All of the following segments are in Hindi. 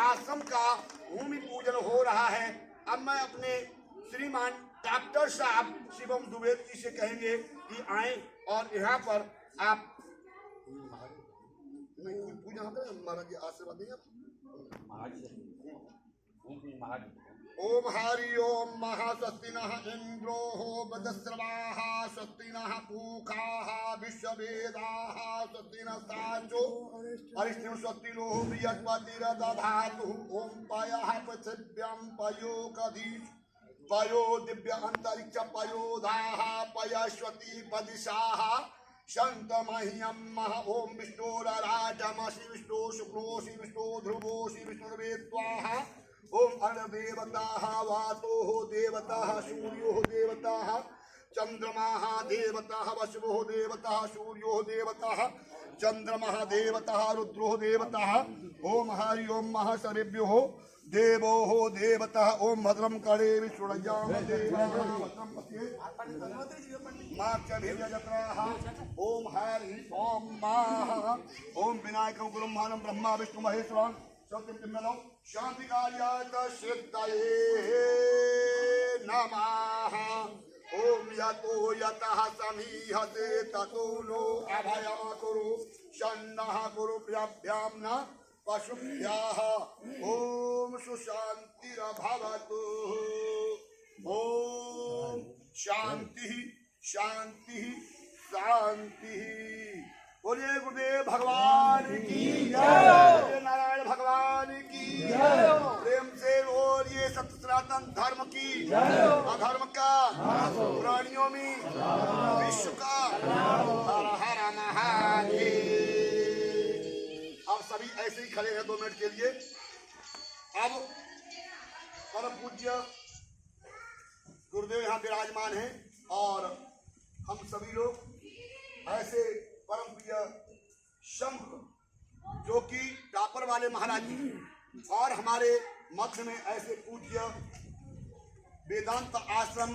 आश्रम का भूमि पूजन हो रहा है। अब मैं अपने श्रीमान डॉक्टर साहब शिवम द्विवेदी जी से कहेंगे कि आए और यहाँ पर आप पूजा महाराज जी आशीर्वाद देंगे। ओम हरि ओम महास्वस्ति नः इंद्रो बदस्रवाः स्वस्ति नः पूषाः विश्ववेदाः स्वस्ति नः साचो अरिष्टं स्वस्ति नो बृहस्पतिर्दधातु। ओम पयः पृथिव्यां पयोकधीश पयो दिव्य अंतरिक्ष पयोधाः पयश्वती पदिशाः शंतमह्यम ओम विष्णुराजमसि विष्णु शुक्रोसि विष्णु ध्रुवोसि विष्णुर्वेत्वाः। ओम अर्णदेवताः वातोः देवताः सूर्योः देवताः चंद्रमाः देवताः वसुवोः देवताः सूर्योः देवताः चंद्रमाः देवताः रुद्रोः देवताः। ओम हरि ओम महसरेभ्योः देवोः देवताः। ओम भद्रं करे विष्णुरजाम देवाः ओम हरि ओम माः ओम विनायकं गुरुं ब्रह्मा विष्णु महेश्वरं शांति कार्याय सिद्धये नमः। ओम यतो यतः समीहते ततो नो अभयं कुरु शन्नः गुरुभ्यां न पशुभ्यः। ओम सुशान्तिर्भवतु। ओम शांति शांति शांति। बोलिए गुरुदेव भगवान की जय, नारायण भगवान की जय। प्रेम से बोलिए सत्य सनातन धर्म की अधर्म का प्राणियों में विश्व का हर हर महादेव। अब सभी ऐसे ही खड़े हैं 2 मिनट के लिए। अब परम पूज्य गुरुदेव यहाँ विराजमान हैं और हम सभी लोग ऐसे परम प्रिय शंख जो कि टापर वाले महाराज जी और हमारे मध्य में ऐसे पूज्य वेदांत आश्रम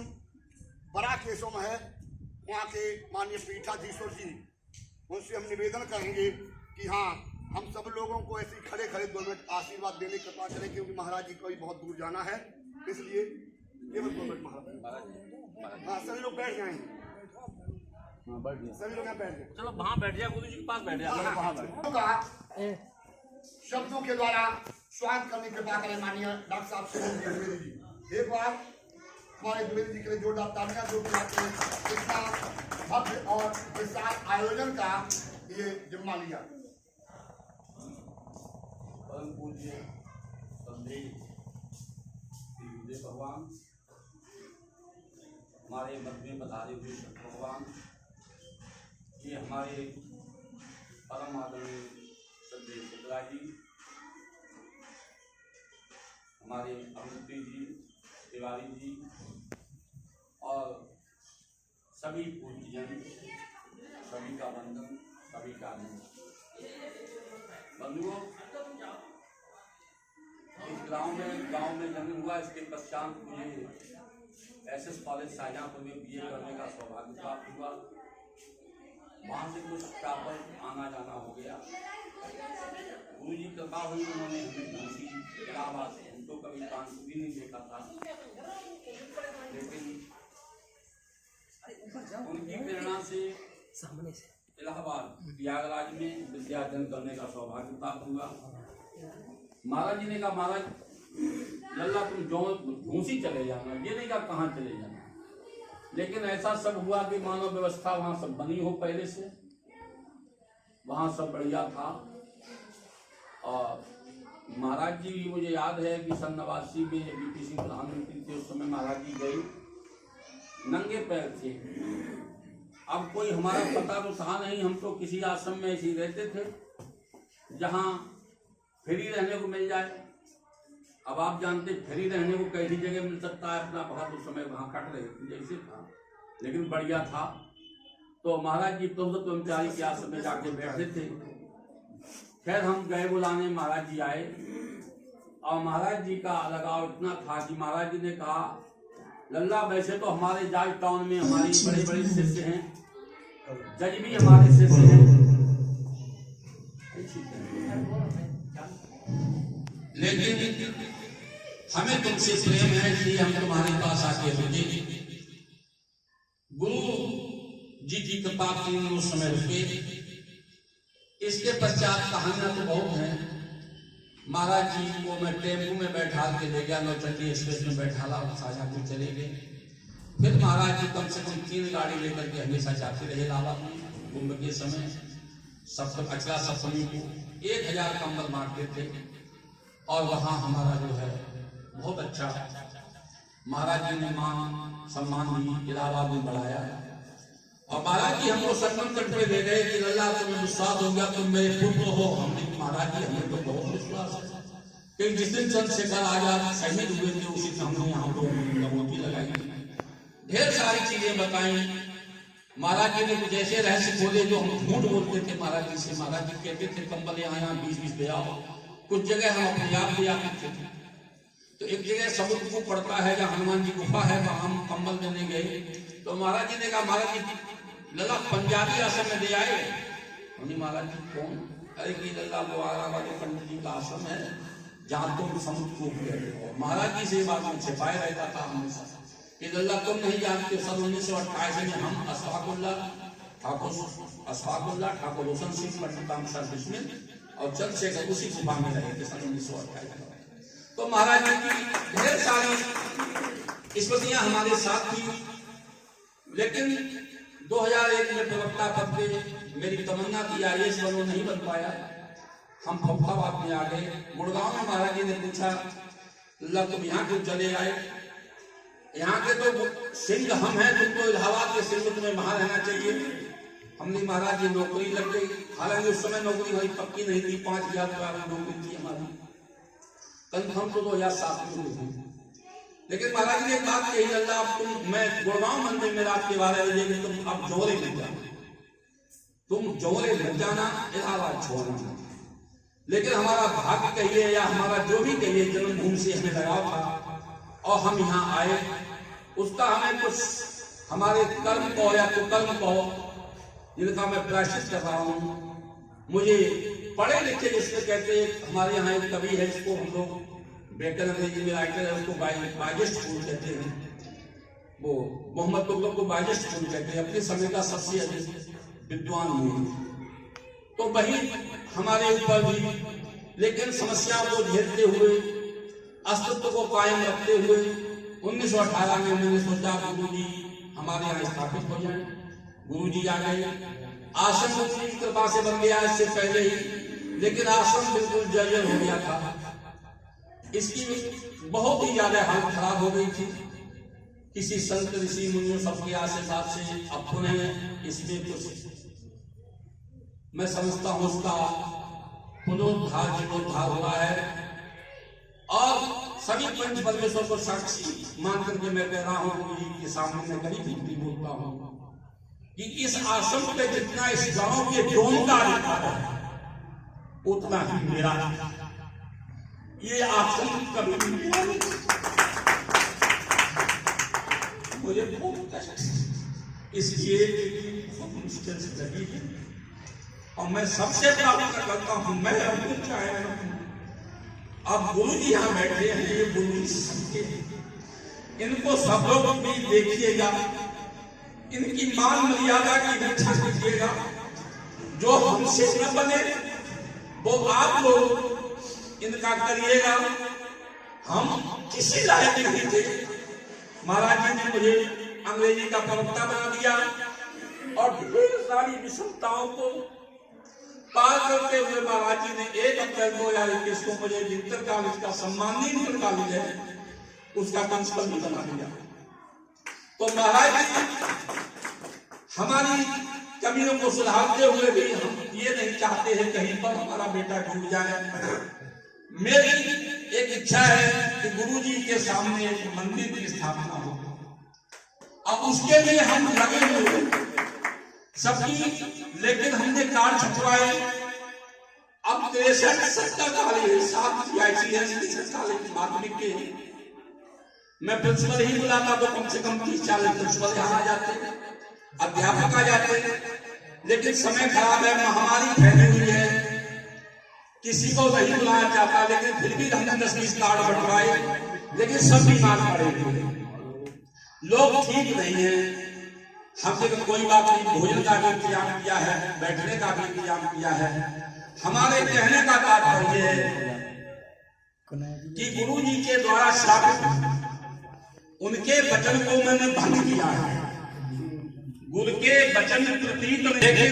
बड़ा केसों में है, वहाँ के माननीय पीठाधीश्वर जी, उनसे हम निवेदन करेंगे कि हाँ हम सब लोगों को ऐसे खड़े खड़े 2 मिनट आशीर्वाद देने की कृपा करें, क्योंकि महाराज जी को भी बहुत दूर जाना है, इसलिए केवल 2 मिनट महाराज। हाँ सभी लोग बैठ जाएंगे, सभी लोग यहाँ बैठ जाए। चलो वहाँ बैठ जाए, गुरु जी के पास बैठ जाए। शब्दों के द्वारा स्वागत करने की कृपा करें माननीय डॉक्टर साहब शिवम द्विवेदी जी। एक बार हमारे द्विवेदी जी के लिए जोरदार तालियां, जो कि आपने इतना भव्य और विशाल आयोजन का ये जिम्मा लिया। परम पूज्य संदेश गुरुदेव भगवान, हमारे मध्य में बधारे हुए भगवान, ये हमारे परम आदरणीय संदेश शुक्ला जी, हमारे अमृति जी, तिवारी जी और सभी पूज्यजन, सभी का वंदन, सभी का बंधुओं। इस गांव में जन्म हुआ, इसके पश्चात मुझे SS कॉलेज शाहजहाँपुर में BA करने का सौभाग्य प्राप्त हुआ। वहाँ से कुछ टापर आना जाना हो गया। गुरु जी कृपा हुई, उन्होंने हमें तुलसी इलाहाबाद, उनको कभी कानपुर भी नहीं देखा था, लेकिन उनकी प्रेरणा से इलाहाबाद प्रयागराज में विद्यार्जन करने का सौभाग्य प्राप्त हुआ। महाराज जी ने कहा, महाराज लल्ला तुम जो घूसी चले जाना, ये नहीं कहा कहाँ चले जाना, लेकिन ऐसा सब हुआ कि मानव व्यवस्था वहाँ सब बनी हो पहले से, वहाँ सब बढ़िया था। और महाराज जी भी मुझे याद है कि सन 89 में जब VP सिंह प्रधानमंत्री थे, उस समय महाराज जी गए, नंगे पैर थे। अब कोई हमारा पता तो था नहीं, हम तो किसी आश्रम में ऐसे ही रहते थे जहाँ फ्री रहने को मिल जाए। अब आप जानते फ्री रहने को कैसी जगह मिल सकता है, अपना बहुत उस समय वहाँ कट रहे थे जैसे था, लेकिन बढ़िया था। तो महाराज जी ब्रह्मचारी के आश्रम में जाके बैठे थे। खैर हम गए बुलाने, महाराज जी आए और महाराज जी का लगाव इतना था कि महाराज जी ने कहा, लल्ला वैसे तो हमारे जाज टाउन में हमारी बड़े बड़े शिष्य हैं, जज भी हमारे शिष्य हैं, लेकिन हमें तुमसे प्रेम है इसलिए हम तुम्हारे पास आके रुके। गुरु जी की कृपा की उस समय रुके। इसके पश्चात कहानियां तो बहुत हैं। महाराज जी को मैं टेम्पू में बैठा के ले गया, नौचंडी एक्सप्रेस में बैठाला, शाजापुर चले गए। फिर महाराज जी कम से कम 3 गाड़ी लेकर के हमेशा जाते रहे लाला में। कुंभ के समय सब अचला सप्तमी को 1000 कंबल बांटते थे और वहाँ हमारा जो है बहुत अच्छा महाराज जी ने मान सम्मान दी, इलाहाबाद में बढ़ाया। और महाराज जी हमको संगम तट पे ले गए कि लल्ला तुम्हें विश्वास हो गया, तुम मेरे पुत्र हो। हमने महाराज जी हमें तो बहुत विश्वास है कि जिस दिन चंद्रशेखर आजाद शहीद हुए थे उसी दिन हमने यहाँ पे लंगोटी लगाई, ढेर सारी चीजें बताई। महाराज जी ने कुछ ऐसे रहस्य खोले जो हम झूठ बोलते थे महाराज जी से। महाराज जी कहते थे कंबल यहाँ 20-20 ले आओ। कुछ जगह हम अपने आप ले आते थे। तो एक जगह समुद्र को पड़ता है जहाँ हनुमान जी गुफा है, वहां हम कंबल देने गए तो महाराज जी ने कहा महाराज जी लल्ला पंजाबी आश्रम में दे आए। हमने महाराज जी कौन? अरे कि लल्ला वो आराबाद पंडित जी का आश्रम है जहाँ तुम समुद्र को कहते हो। महाराज जी से बात में छिपाए रहता था हमेशा कि लल्ला तुम नहीं जानते, सन 1928 में हम अशफाकुल्ला ठाकुर रोशन सिंह पंडित बिस्मिल और चंद्रशेखर उसी गुफा में रहे थे सन 1928 में। तो महाराज जी की ढेर सारी स्मृतियां हमारे साथ थी। लेकिन 2001 में प्रवक्ता पद पे मेरी तमन्ना थी IAS बनो, नहीं बन पाया। हम फरुखाबाद में आ गए। गुड़गांव में महाराज जी ने पूछा लल्ला तुम यहाँ क्यों चले आए? यहाँ के तो सिंह हम हैं, तुमको इलाहाबाद के सिंह तुम्हें वहां रहना चाहिए। हमने महाराज जी नौकरी लग गई। हालांकि उस समय नौकरी हमारी पक्की नहीं थी, 5000 रुपया नौकरी थी हमारी, कंफर्म तो 2007 में हुई। लेकिन महाराज जी ने एक बात कही अल्लाह मैं गुड़गांव मंदिर में रात के 12 बजे तुम अब जोरे लग जाना, तुम जोरे लग जाना, इलाहाबाद छोड़ना। लेकिन हमारा भाग्य कहिए या हमारा जो भी कहिए जन्मभूमि से हमें लगाव था और हम यहाँ आए। उसका हमें कुछ हमारे कर्म कहो या कुकर्म कहो जिनका मैं प्रायश्चित कर रहा हूँ। मुझे पढ़े लिखे जिसमें कहते हमारे यहाँ एक कवि है, इसको हम लोग बेकर अंग्रेजी में राइटर है, उसको बाइजेस्ट फूल कहते हैं। वो मोहम्मद तुगलक को बाइजेस्ट फूल कहते हैं, अपने समय का सबसे अधिक विद्वान हुए। तो वही हमारे ऊपर भी, लेकिन समस्याओं को झेलते हुए, अस्तित्व को कायम रखते हुए 1918 में मैंने सोचा गुरु जी हमारे यहाँ स्थापित हो जाए। गुरु जी आ गए। आश्रम गुरु जी की कृपा से बन गया इससे पहले ही, लेकिन आश्रम बिल्कुल जर्जर हो गया था। इसकी बहुत ही ज्यादा हालत खराब हो गई थी। किसी संत ऋषि मुनियों सबके आशीर्वाद से अब पुनः इसमें कुछ मैं समझता हूँ उसका पुनरुद्धार जीर्णोद्धार हुआ है। और सभी पंच परमेश्वर को साक्षी मान करके मैं कह रहा हूँ गुरु जी के सामने मैं कभी भी बोलता हूँ कि इस आश्रम पे जितना इस गांव के डोम का अधिकार है उतना ही मेरा। ये आश्रम कभी मुझे बहुत कष्ट इसलिए बहुत मुश्किल से लगी है। और मैं सबसे प्रार्थना करता हूँ, मैं रहूं चाहे अब गुरु जी यहाँ बैठे हैं, ये गुरु जी सबके हैं, इनको सब लोग भी देखिएगा, इनकी मान मर्यादा की रक्षा कीजिएगा। जो हमसे न बने वो आप लोग इनका करिएगा। हम किसी लायक नहीं थे। महाराज जी ने मुझे अंग्रेजी का प्रवक्ता बना दिया और ढेर सारी विषमताओं को पार करते हुए महाराज जी ने 1 अप्रैल 2021 को मुझे इंटर कॉलेज का सम्माननीय इंटर कॉलेज है उसका प्रिंसिपल भी बना दिया। तो महाराज जी हमारी कमियों को सुधारते हुए भी हम ये नहीं चाहते हैं कहीं पर हमारा बेटा डूब जाए। मेरी एक इच्छा है कि गुरु जी के सामने एक मंदिर की स्थापना हो। अब उसके लिए हम लगे हुए सबकी, लेकिन हमने कार्ड छपवाए। अब 63-70 कॉलेज 7 कॉलेज माध्यमिक के मैं प्रिंसिपल ही बुलाता तो कम से कम 30-40 प्रिंसिपल यहाँ आ जाते, अध्यापक आ जाते। लेकिन समय खराब है, महामारी फैली हुई है, किसी को नहीं बुलाया जाता, लेकिन फिर भी हमने 10-20 कार्ड बंटवाए, लेकिन सब बीमार पड़े हुए, लोग ठीक नहीं है। हमने कोई बात नहीं, भोजन का भी इंतजाम किया है, बैठने का भी इंतजाम किया है। हमारे कहने का तात्पर्य है कि गुरु जी के द्वारा स्थापित उनके वचन को मैंने भंग किया है। गुरु के वचन प्रतीत, लेकिन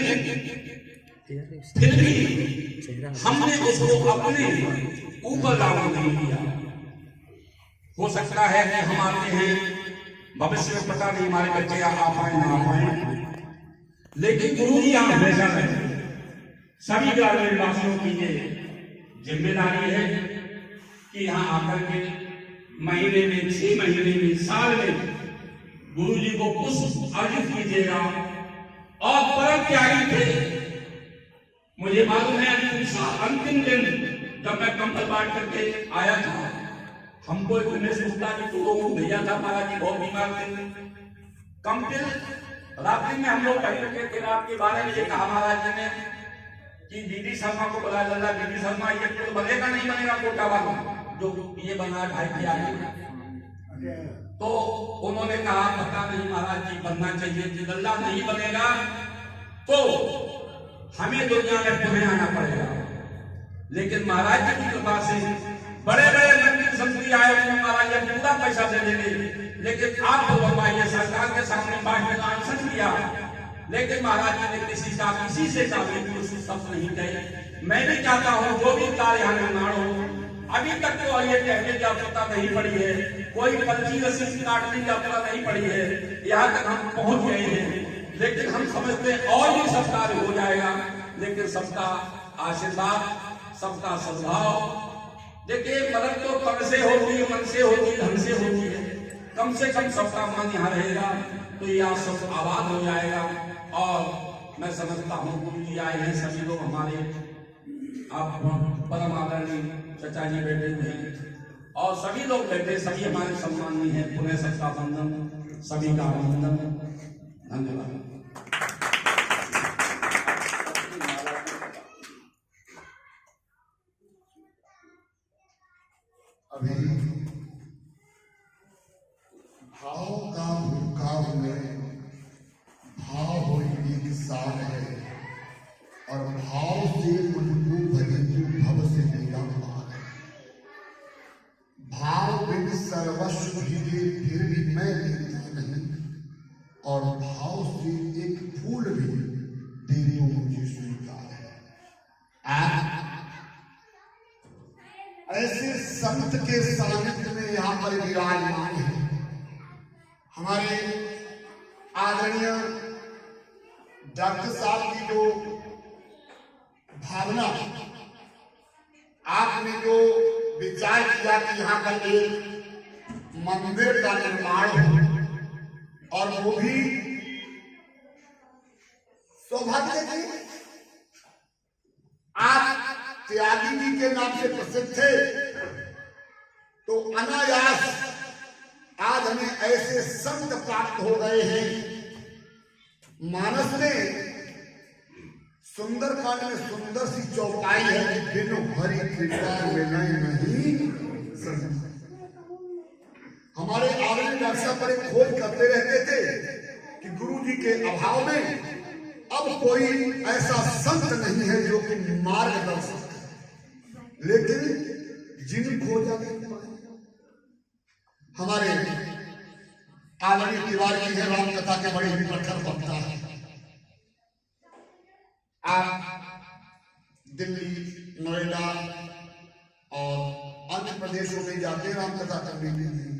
फिर भी हमने उसको अपने ऊपर लागू नहीं किया। हो सकता है कि हम आते हैं, भविष्य में पता नहीं हमारे बच्चे आ पाए ना आ पाए, लेकिन गुरु जी यहाँ हमेशा रहते। सभी ग्रामीण वासियों की ये जिम्मेदारी है कि यहाँ आकर के महीने में, 6 महीने में, साल में गुरु जी को पुष्प अर्पित कीजिएगा। और परम त्यागी थे, मुझे मालूम है अंतिम दिन जब मैं कंबल बांट करके आया था, हमको एक उमेश गुप्ता जी को भेजा था, महाराज जी बहुत बीमार थे। कंबल रात्रि में हम लोग पहले के रात के 12 बजे कहा महाराज जी ने कि दीदी शर्मा को बुला लल्ला, दीदी शर्मा ये तो बनेगा नहीं बनेगा कोटा वाला जो ये बना ढाई के आगे। तो उन्होंने कहा पता नहीं महाराज जी बनना चाहिए, लल्ला नहीं बनेगा तो हमें दुनिया में पुनः आना पड़ेगा। लेकिन महाराज जी की कृपा से बड़े बड़े मंदिर संतरी आए, महाराज जी पूरा पैसा दे देंगे, लेकिन आप तो बनवाइए। सरकार के सामने बांटने का अनशन किया, लेकिन महाराज जी ने किसी से शब्द नहीं कहे। मैं भी चाहता हूँ जो भी कार्य यहाँ निर्माण हो, अभी तक तो ये कहने की आवश्यकता नहीं पड़ी है, कोई पर्ची रसीद काटने की आवश्यकता नहीं पड़ी है, यहाँ तक हम पहुंच गए हैं। लेकिन हम समझते हैं और भी सब कार्य हो जाएगा, लेकिन सबका आशीर्वाद, सबका सद्भाव। देखिए मदद तो तन से होती है, मन से होती है, धन से होती है, कम से कम सबका मन यहाँ रहेगा तो यह सब आबाद हो जाएगा। और मैं समझता हूँ गुरु जी आए हैं, सभी लोग हमारे आप परम आदरणीय चचा जी बैठे हुए हैं और सभी लोग बैठे, सभी हमारे सम्माननीय हैं। पुनः सबका वंदन, सभी का अभिनंदन, धन्यवाद। अभी भाव का भूखाव में भाव हो एक सार है और भाव से उनको भजू भव से मेरा भाव है। भाव बिन सर्वस्व भीगे फिर भी मैं देता नहीं, और भाव से एक फूल भी दे दो मुझे स्वीकार है। ऐसे संत के सानिध्य में यहाँ पर विराजमान है हमारे आदरणीय डॉक्टर साहब की जो भावना, आपने जो विचार किया कि यहाँ पर एक मंदिर का निर्माण हो और वो भी सौभाग्य की आप त्यागी जी के नाम से प्रसिद्ध थे, तो अनायास आज हमें ऐसे संत प्राप्त हो गए हैं। मानस में सुंदरकांड में सुंदर सी चौपाई है कि बिनु हरि कृपा मिलय नहीं संत। हमारे आदरणीय डॉक्टर साहब पर एक खोज करते रहते थे कि गुरु जी के अभाव में अब कोई ऐसा संत नहीं है जो कि मार्गदर्शक, लेकिन जिन खोजा हमारे आदरणीय तिवारी है, राम कथा के बड़े ही प्रखर वक्ता है। आप दिल्ली, नोएडा और अन्य प्रदेशों में जाते हैं राम कथा करने के लिए।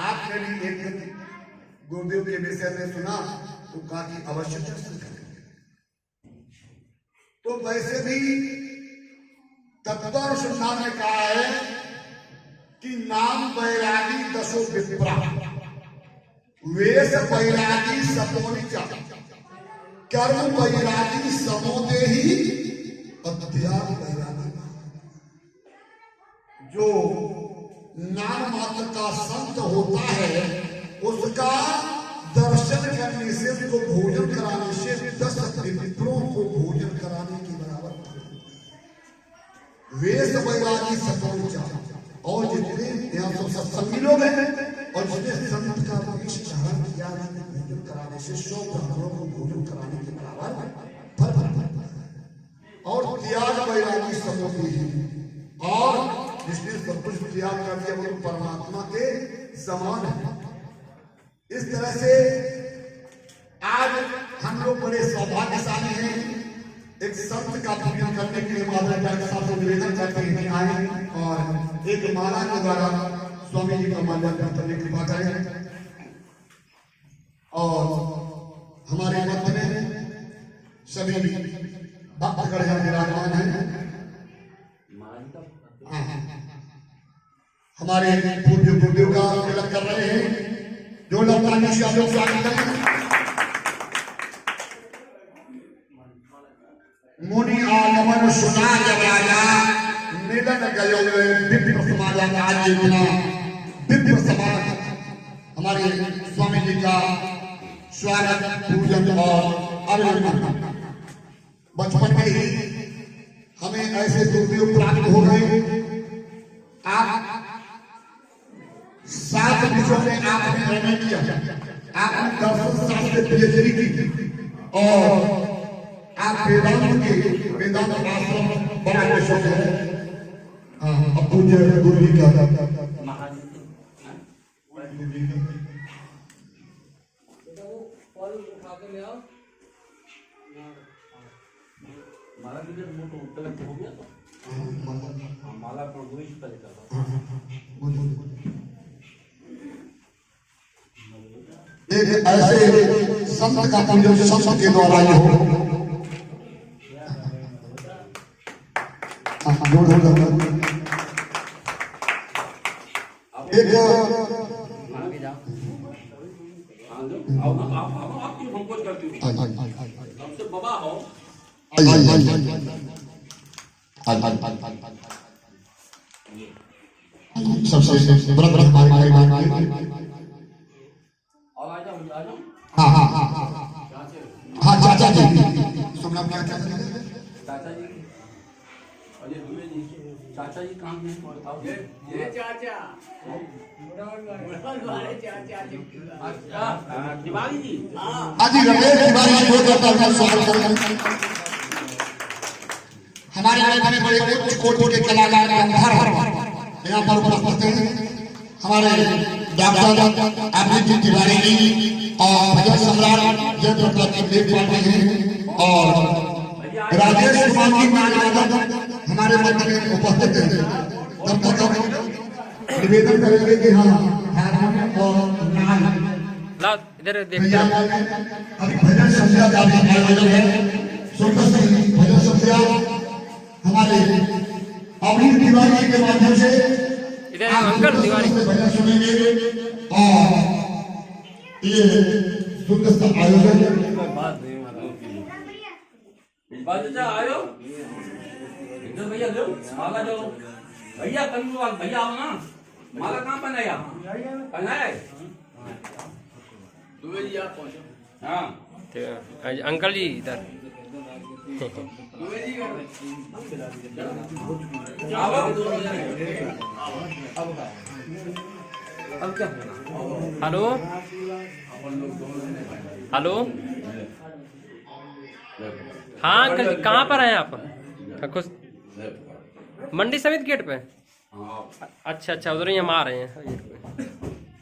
आपने भी एक दिन गुरुदेव के विषय में सुना तो कहा कि अवश्य दर्शन करेंगे। तो वैसे भी तत्वानुसंधान में कहा है कि नाम बैरागी दसो विप्रा, वेश बैरागी सपोनिचा, कर्म बैरागी समोदेही, अध्यात्म बैरागी। जो नाम मात्र का संत होता है उसका दर्शन करने से, उसको भोजन कराने से 10 विप्रों को भोजन कराने के बराबर। वेश वैरागी सतोचा, और जितने यहाँ सब सत्संगी लोग हैं और जितने संत का चारण किया भोजन कराने से 100 ब्राह्मणों को भोजन कराने के बराबर फल और त्याग वैरागी सतोती, और जिसने सब कुछ त्याग कर दिया वो परमात्मा के समान है। इस तरह से आज हम लोग बड़े सौभाग्यशाली हैं। एक संत का पूजन करने के लिए महाराज साहब से निवेदन करते हैं आए और एक माला के द्वारा स्वामी जी का माल्यार्पण करने की कृपा करें। और हमारे मध्य में सभी भक्तगण यहाँ विराजमान हैं। हमारे पूज्य गुरुदेव का तिलक कर रहे हैं, जो लोग स्वागत करें। मुनि आगमन सुना जब राजा मिलन गयो दिव्य समाज आज इतना दिव्य समाज हमारे स्वामी जी का स्वागत पूजन और अभिनंदन। बचपन में ही हमें ऐसे गुरुदेव प्राप्त हो गए। आप 7 विषयों में आपने निर्णय किया, आपने दर्शन शास्त्र PhD की और आप वेदांत आश्रम बड़ा विषय है। पूज्य गुरु जी का माला ऐसे संत का पूजन संत के द्वारा ही हो। एक सबसे बड़ा हो सबसे बड़ा और आ जाओ हाँ चाचा जी शुभ नाम क्या चाचा जी? चाचा जी अजय दुबे जी। चाचा जी कहाँ हैं बताओ। ये चाचा अच्छा तिवारी जी। आज रमेश तिवारी जी बहुत स्वागत करें। हमारे राज्य में बड़े उच्च कोटि के कलाकार यहाँ पर उपस्थित हैं। हमारे डॉक्टर अमित जी तिवारी जी और भजन सम्राट जयप्रकाश जी पाटिल हैं और राजेश कुमार जी हमारे मध्य में उपस्थित हैं। तब तक निवेदन करेंगे कि हाँ इधर अभी भजन संध्या का भी आयोजन है। भजन संध्या हमारे अमित तिवारी के माध्यम से इधर अंकल तिवारी भजन सुनेंगे और ये सुंदर सा आयोजन आयो इधर भैया लो माला जो भैया कंगूवाल भैया आओ ना। माला कहाँ पहनाया पहनाया दुबे जी आप पहुंचो। हाँ अंकल जी इधर दुबे जी अब क्या हेलो हेलो हाँ अंकल जी कहाँ पर हैं आप? कुछ मंडी समिति गेट पे। अच्छा अच्छा उधर ही हम आ रहे हैं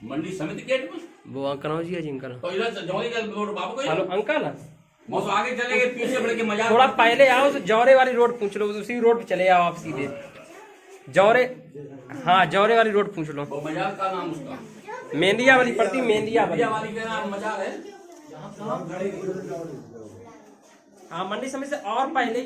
मंडी समिति गेट में। वो कनौज जी है जी अंकल। तो इधर जौहरी का रोड बाबू को हेलो अंकल मौसम आगे चलेंगे पीछे बढ़ के मजा थोड़ा पहले आओ तो जौरे वाली रोड पूछ लो, उसी रोड पे चले आओ आप सीधे जौरे। हाँ जौरे वाली रोड पूछ लो। वो मजार का नाम उसका मेंदिया वाली पड़ती मेंदिया वाली का नाम मजार है। हाँ मंडी समिति से और पहले